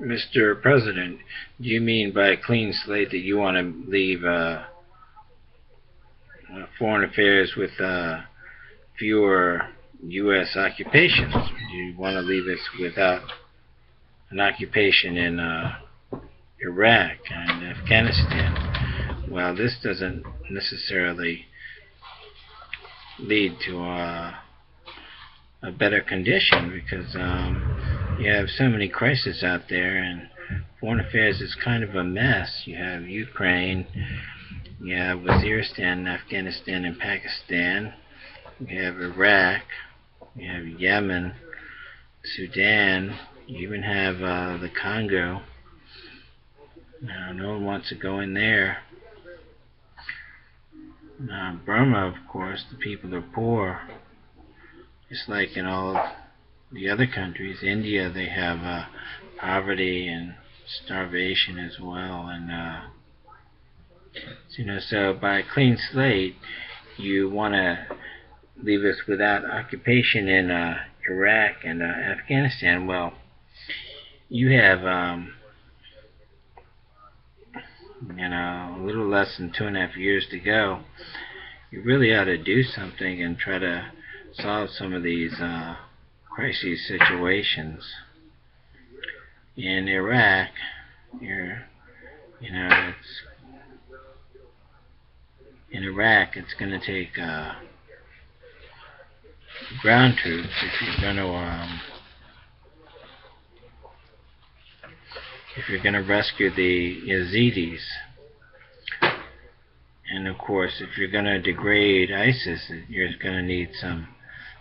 Mr. President, do you mean by a clean slate that you want to leave foreign affairs with fewer U.S. occupations? Do you want to leave us without an occupation in Iraq and Afghanistan? Well, this doesn't necessarily lead to a better condition because you have so many crises out there, and foreign affairs is kind of a mess. You have Ukraine, you have Waziristan, Afghanistan, and Pakistan. You have Iraq, you have Yemen, Sudan, you even have the Congo. No one wants to go in there. Burma, of course, the people are poor, just like in all the other countries. India, they have poverty and starvation as well, and so by a clean slate, you want to leave us without occupation in Iraq and Afghanistan. Well, you have a little less than 2.5 years to go. You really ought to do something and try to solve some of these crisis situations. In Iraq, it's going to take ground troops if you're going to rescue the Yazidis. And of course, if you're going to degrade ISIS, you're going to need some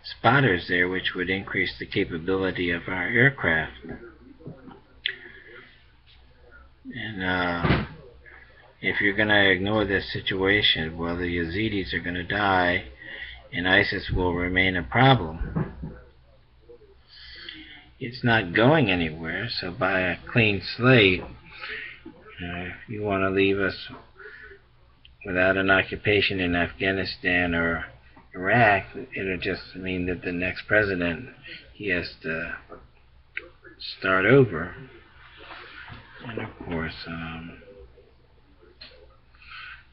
spotters there, which would increase the capability of our aircraft. And if you're going to ignore this situation, well, the Yazidis are going to die, and ISIS will remain a problem. It's not going anywhere, so by a clean slate, if you want to leave us without an occupation in Afghanistan or Iraq, it'll just mean that the next president, he has to start over. And of course,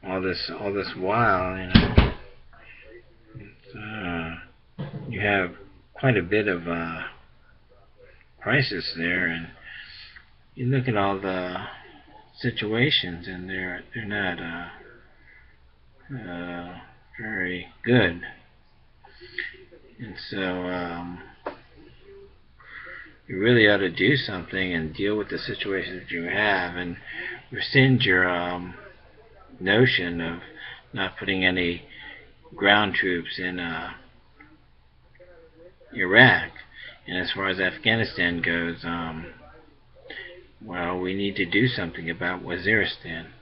all this while, you have quite a bit of crisis there, and you look at all the situations, and they're not very good. And so you really ought to do something and deal with the situation that you have, and rescind your notion of not putting any ground troops in Iraq. And as far as Afghanistan goes, well, we need to do something about Waziristan.